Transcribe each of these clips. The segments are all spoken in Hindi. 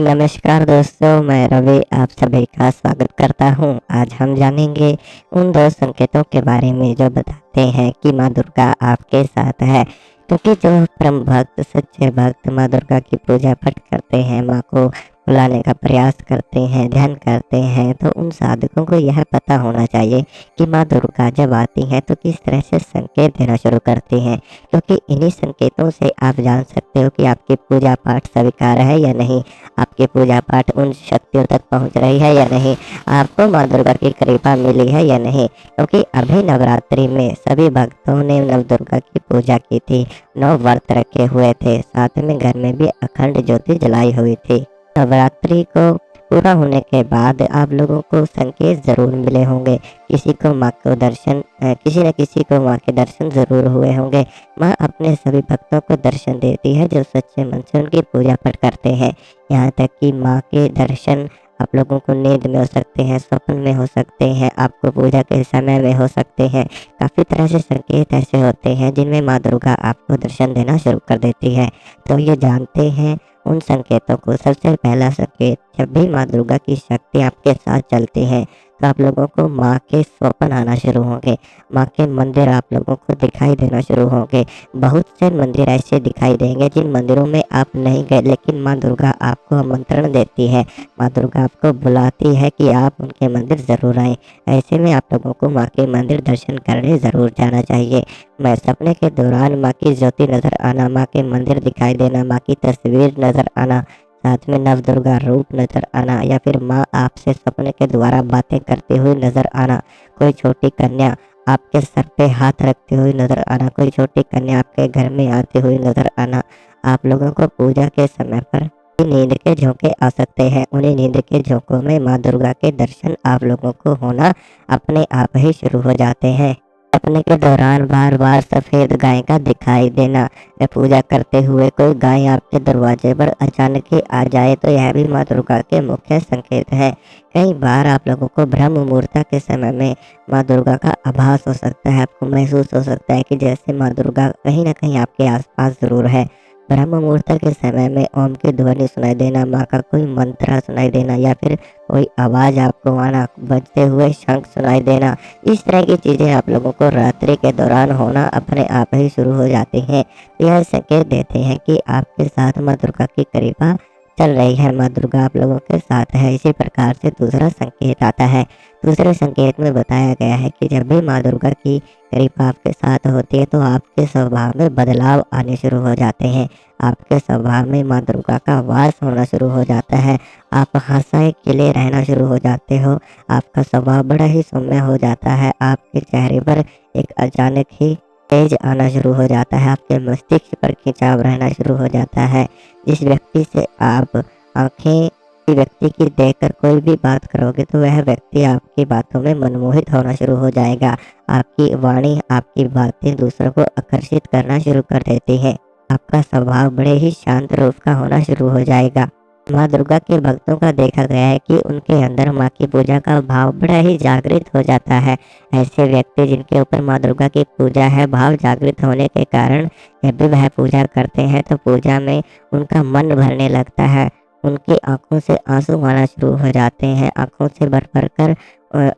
नमस्कार दोस्तों, मैं रवि आप सभी का स्वागत करता हूँ। आज हम जानेंगे उन 2 संकेतों के बारे में जो बताते हैं कि माँ दुर्गा आपके साथ है। क्योंकि जो परम भक्त, सच्चे भक्त माँ दुर्गा की पूजा पाठ करते हैं, माँ को बुलाने का प्रयास करते हैं, ध्यान करते हैं, तो उन साधकों को यह पता होना चाहिए कि माँ दुर्गा जब आती हैं तो किस तरह से संकेत देना शुरू करती हैं। क्योंकि इन्हीं संकेतों से आप जान सकते हो कि आपकी पूजा पाठ स्वीकार है या नहीं, आपकी पूजा पाठ उन शक्तियों तक पहुंच रही है या नहीं, आपको माँ दुर्गा की कृपा मिली है या नहीं। क्योंकि अभी नवरात्रि में सभी भक्तों ने नव दुर्गा की पूजा की थी, 9 व्रत रखे हुए थे, साथ में घर में भी अखंड ज्योति जलाई हुई थी। नवरात्रि को पूरा होने के बाद आप लोगों को संकेत जरूर मिले होंगे। किसी को माँ को दर्शन किसी न किसी को माँ के दर्शन जरूर हुए होंगे। माँ अपने सभी भक्तों को दर्शन देती है जो सच्चे मन से उनकी पूजा पाठ करते हैं। यहाँ तक कि माँ के दर्शन आप लोगों को नींद में हो सकते हैं, स्वप्न में हो सकते हैं, आपको पूजा के समय में हो सकते हैं। काफ़ी तरह से संकेत ऐसे होते हैं जिनमें माँ दुर्गा आपको दर्शन देना शुरू कर देती है। तो ये जानते हैं उन संकेतों को। सबसे पहला संकेत, जब भी माँ दुर्गा की शक्ति आपके साथ चलती है तो आप लोगों को माँ के स्वप्न आना शुरू होंगे। माँ के मंदिर आप लोगों को दिखाई देना शुरू होंगे। बहुत से मंदिर ऐसे दिखाई देंगे जिन मंदिरों में आप नहीं गए, लेकिन माँ दुर्गा आपको आमंत्रण देती है, माँ दुर्गा आपको बुलाती है कि आप उनके मंदिर ज़रूर आएँ। ऐसे में आप लोगों को माँ के मंदिर दर्शन करने ज़रूर जाना चाहिए। मैं सपने के दौरान माँ की ज्योति नज़र आना, माँ के मंदिर दिखाई देना, माँ की तस्वीर नज़र आना, साथ में नव दुर्गा रूप नज़र आना, या फिर माँ आपसे सपने के द्वारा बातें करते हुए नज़र आना, कोई छोटी कन्या आपके सर पे हाथ रखते हुए नज़र आना, कोई छोटी कन्या आपके घर में आते हुए नज़र आना, आप लोगों को पूजा के समय पर नींद के झोंके आ सकते हैं। उन्हीं नींद के झोंकों में माँ दुर्गा के दर्शन आप लोगों को होना अपने आप ही शुरू हो जाते हैं। सपने के दौरान बार बार सफ़ेद गाय का दिखाई देना, या पूजा करते हुए कोई गाय आपके दरवाजे पर अचानक ही आ जाए तो यह भी माँ दुर्गा के मुख्य संकेत है। कई बार आप लोगों को ब्रह्म मुहूर्त के समय में माँ दुर्गा का आभास हो सकता है। आपको महसूस हो सकता है कि जैसे माँ दुर्गा कहीं न कहीं आपके आसपास ज़रूर है। ब्रह्म मुहूर्त के समय में ओम की ध्वनि सुनाई देना, माँ का कोई मंत्र सुनाई देना, या फिर कोई आवाज़ आपको आना, बजते हुए शंख सुनाई देना, इस तरह की चीज़ें आप लोगों को रात्रि के दौरान होना अपने आप ही शुरू हो जाती हैं। यह संकेत देते हैं कि आपके साथ माँ दुर्गा की कृपा चल रही है, माँ दुर्गा आप लोगों के साथ है। इसी प्रकार से दूसरा संकेत आता है। दूसरे संकेत में बताया गया है कि जब भी माँ दुर्गा की कृपा आपके साथ होती है तो आपके स्वभाव में बदलाव आने शुरू हो जाते हैं। आपके स्वभाव में माँ दुर्गा का वास होना शुरू हो जाता है। आप हंसाए खिले रहना शुरू हो जाते हो। आपका स्वभाव बड़ा ही सौम्य हो जाता है। आपके चेहरे पर एक अचानक ही तेज आना शुरू हो जाता है। आपके मस्तिष्क पर खिंचाव रहना शुरू हो जाता है। जिस व्यक्ति से आप आंखें किसी व्यक्ति की देखकर कोई भी बात करोगे तो वह व्यक्ति आपकी बातों में मनमोहित होना शुरू हो जाएगा। आपकी वाणी, आपकी बातें दूसरों को आकर्षित करना शुरू कर देती है। आपका स्वभाव बड़े ही शांत रूप का होना शुरू हो जाएगा। माँ दुर्गा के भक्तों का देखा गया है कि उनके अंदर माँ की पूजा का भाव बड़ा ही जागृत हो जाता है। ऐसे व्यक्ति जिनके ऊपर माँ दुर्गा की पूजा है, भाव जागृत होने के कारण जब भी वह पूजा करते हैं तो पूजा में उनका मन भरने लगता है। उनकी आंखों से आंसू आना शुरू हो जाते हैं। आंखों से भर भर कर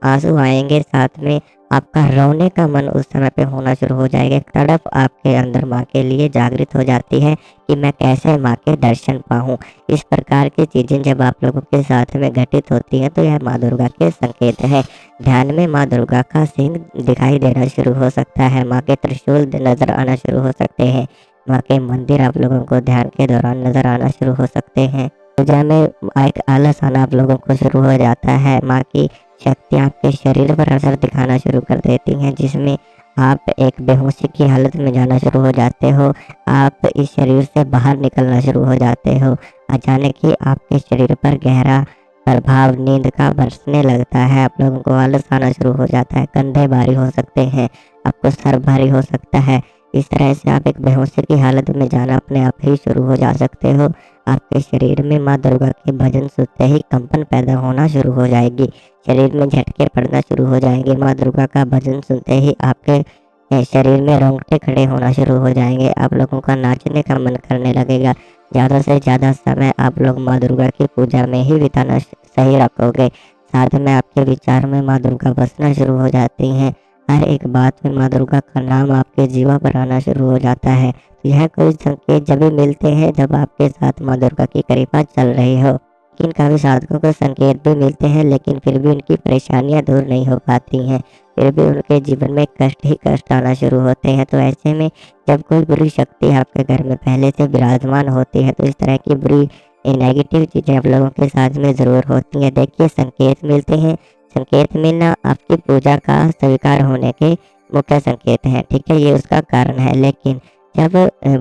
आंसू आएंगे, साथ में आपका रोने का मन उस समय पे होना शुरू हो जाएगा। एक तड़प आपके अंदर माँ के लिए जागृत हो जाती है कि मैं कैसे माँ के दर्शन पाऊँ। इस प्रकार की चीज़ें जब आप लोगों के साथ में घटित होती हैं तो यह माँ दुर्गा के संकेत है। ध्यान में माँ दुर्गा का सिंह दिखाई देना शुरू हो सकता है। माँ के त्रिशूल नजर आना शुरू हो सकते हैं। माँ के मंदिर आप लोगों को ध्यान के दौरान नजर आना शुरू हो सकते हैं। पूजा में एक आलस आना आप लोगों को शुरू हो जाता है। माँ की शक्ति आपके शरीर पर असर दिखाना शुरू कर देती हैं, जिसमें आप एक बेहोशी की हालत में जाना शुरू हो जाते हो। आप इस शरीर से बाहर निकलना शुरू हो जाते हो। अचानक ही आपके शरीर पर गहरा प्रभाव नींद का बरसने लगता है। आप लोगों को आलस आना शुरू हो जाता है। कंधे भारी हो सकते हैं, आपको सर भारी हो सकता है। इस तरह से आप एक बेहोशी की हालत में जाना अपने आप ही शुरू हो जा सकते हो। आपके शरीर में माँ दुर्गा के भजन सुनते ही कंपन पैदा होना शुरू हो जाएगी। शरीर में झटके पड़ना शुरू हो जाएंगे। माँ दुर्गा का भजन सुनते ही आपके शरीर में रोंगटे खड़े होना शुरू हो जाएंगे। आप लोगों का नाचने का मन करने लगेगा। ज़्यादा से ज़्यादा समय आप लोग माँ दुर्गा की पूजा में ही बिताना सही रखोगे। साथ में आपके विचार में माँ दुर्गा बसना शुरू हो जाती हैं। हर एक बात में माँ दुर्गा का नाम आपके जीवा पर आना शुरू हो जाता है। तो यह कोई संकेत जब भी मिलते हैं जब आपके साथ माँ दुर्गा की कृपा चल रही हो। लेकिन काफ़ी साधकों को संकेत भी मिलते हैं, लेकिन फिर भी उनकी परेशानियां दूर नहीं हो पाती हैं। फिर भी उनके जीवन में कष्ट ही कष्ट आना शुरू होते हैं। तो ऐसे में जब कोई बुरी शक्ति आपके घर में पहले से विराजमान होती है, तो इस तरह की बुरी नेगेटिव चीज़ें आप लोगों के साथ में ज़रूर होती हैं। देखिए, संकेत मिलते हैं। संकेत मिलना आपकी पूजा का स्वीकार होने के मुख्य संकेत हैं, ठीक है, ये उसका कारण है। लेकिन जब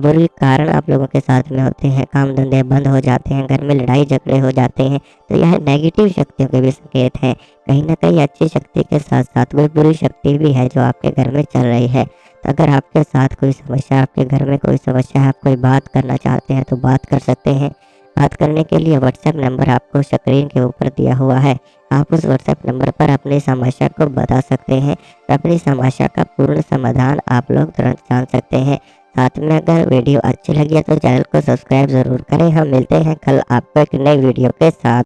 बुरे कारण आप लोगों के साथ में होते हैं, काम धंधे बंद हो जाते हैं, घर में लड़ाई झगड़े हो जाते हैं, तो यह नेगेटिव शक्तियों के भी संकेत हैं। कहीं ना कहीं अच्छी शक्ति के साथ साथ कोई बुरी शक्ति भी है जो आपके घर में चल रही है। तो अगर आपके साथ कोई समस्या, आपके घर में कोई समस्या है, आप कोई बात करना चाहते हैं तो बात कर सकते हैं। बात करने के लिए व्हाट्सएप नंबर आपको स्क्रीन के ऊपर दिया हुआ है। आप उस व्हाट्सएप नंबर पर अपनी समस्या को बता सकते हैं और अपनी समस्या का पूर्ण समाधान आप लोग तुरंत जान सकते हैं। साथ में अगर वीडियो अच्छी लगी है तो चैनल को सब्सक्राइब ज़रूर करें। हम मिलते हैं कल आपको एक नई वीडियो के साथ।